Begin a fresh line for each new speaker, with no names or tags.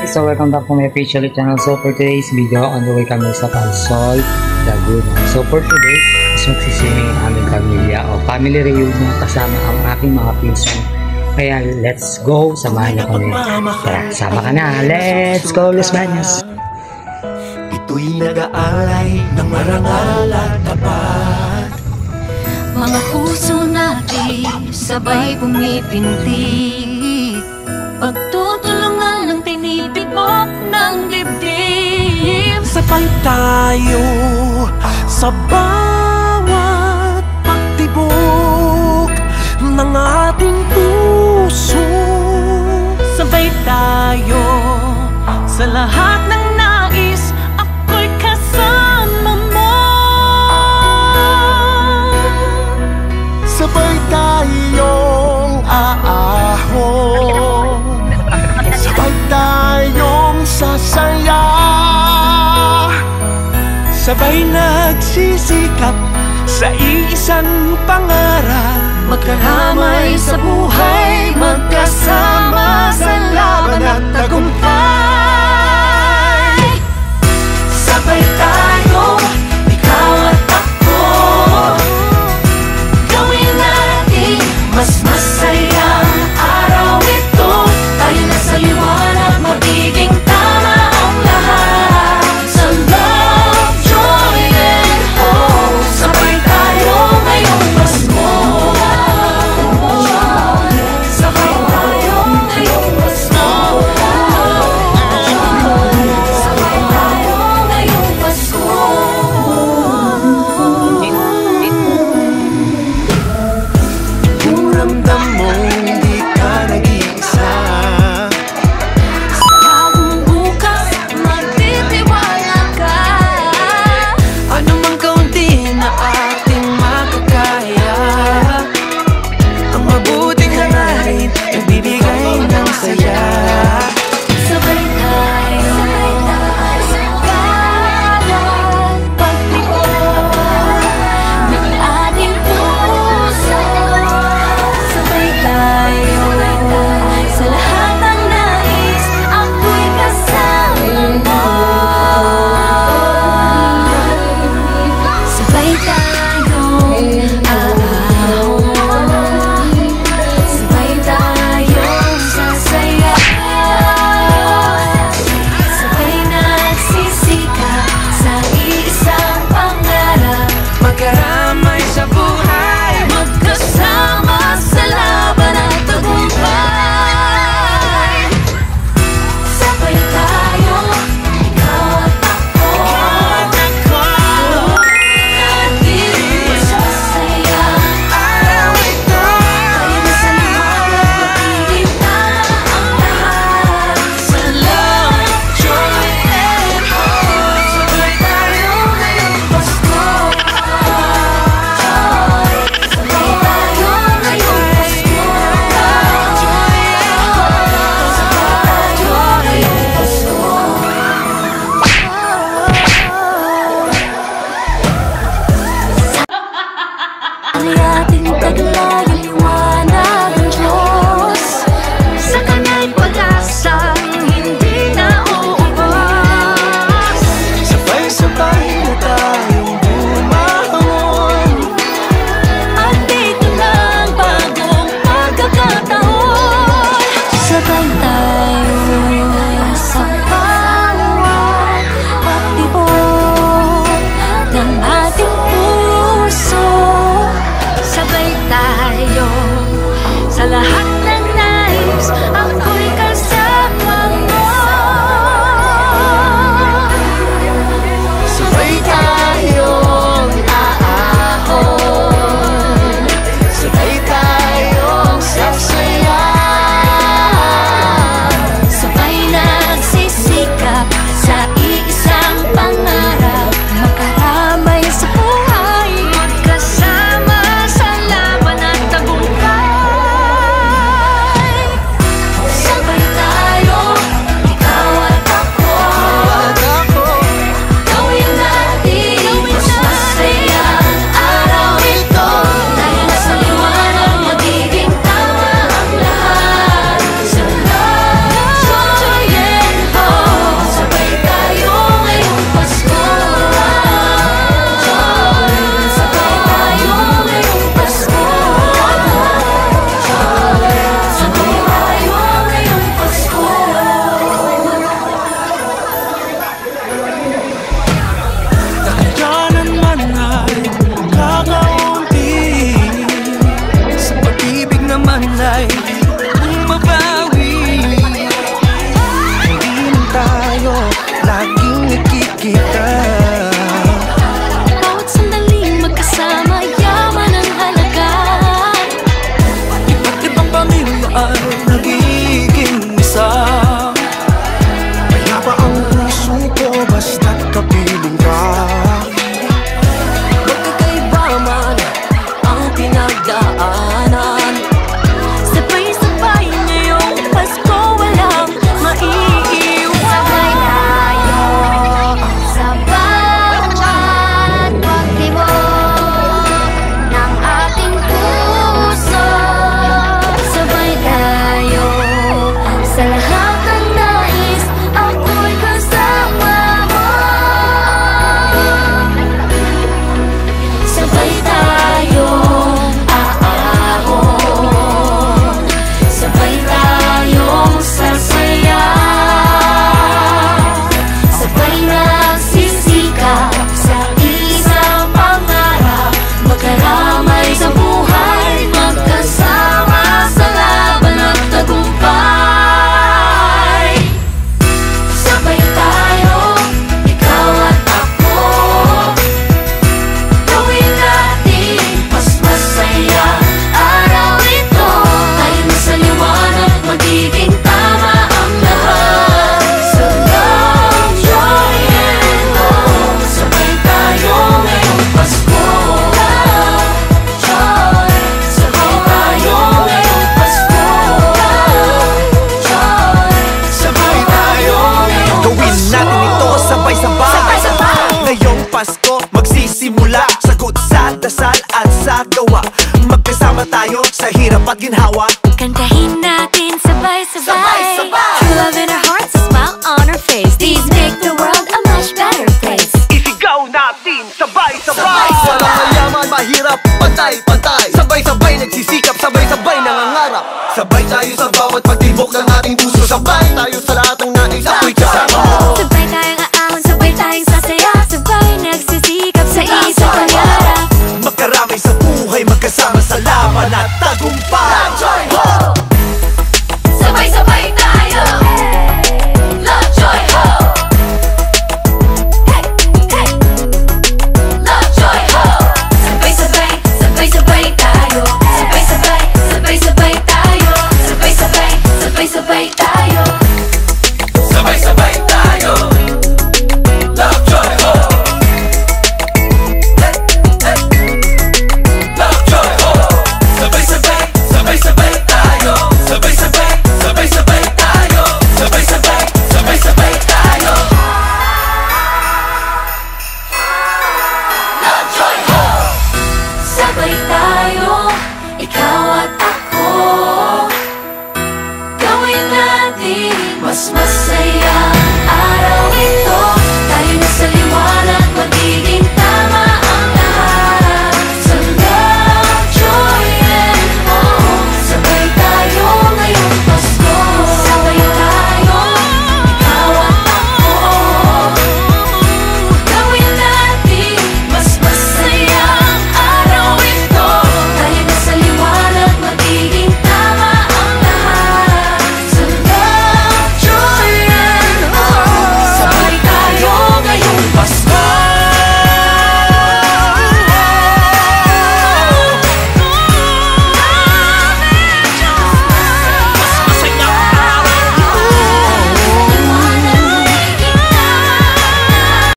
So welcome back to my official channel. So for today's video, on the way kami sa Pansol, Laguna. So for today, is magsiswimming ang aming pamilya o family reunion kasama ang aking mga pinsan. Kaya let's go, samahan niyo kami. Tara, sama ka na. Let's go, Los Baños.
Ito'y nag-aalay ng marangal at tapat.
Mga puso natin sabay pumipintig, pagtutulungan ng tinitibok ng dibdib.
Sabay tayo sa bawat pagtibok ng ating puso.
Sabay tayo sa lahat ng nais, ako'y kasama mo.
Sabay tayong aahon, sabay tayong sasaya, sabay nagsisikap sa iisang pangarap.
Magkaramay sa buhay, magkasama sa laban at tagumpay. Sabay tayo, ikaw at ako, gawin natin mas masayang araw ito. Tayo na sa liwanag, magiging tama ang lahat. Sa love, joy, and hope, sabay tayo ngayong Pasko. Sabay tayo ngayong Pasko. Sabay tayo ngayong Pasko.
Kung ramdam mo hindi ka nag-iisa,
Sa bagong bukas, magtitiwala ka.
anumang kaunti na ating makakaya, ang mabuting hangarin ay bibigay ng saya.
Sabay tayo sa bawat pagtibok ng ating puso. Sabay tayo sa lahat ng nais, ako'y kasama mo. Sabay tayong aahon, sabay tayong sasaya, sabay nagsisikap sa isang pangarap.
Magkaramay sa buhay,
Magkasama sa laban at tagumpay. Sabay tayo, ikaw at ako, natin masasaya.
araw ito.
Tayo na sa liwanag, magiging tama ang lahat. Sa love, joy, and hope, sabay tayo ngayong Pasko. Sabay tayo ngayong Pasko. Sabay tayo ngayong Pasko. Ang ating taglay, ang liwanag ng Diyos. Sa Kanya'y pag-asang hindi na uubos.
Sabay-sabay na tayong bumangon,
At dito na ang bagong pagkakataon. Sabay tayo sa bawat pagtibok ng ating puso. Sabay tayo sa lahat ng nais, ako'y kasama mo.
sabay tayong aahon, sabay tayong sasaya,
Sabay nagsisikap sa iisang pangarap. Magkaramay sa buhay, magkasama sa laban at tagumpay.
laging nakikita.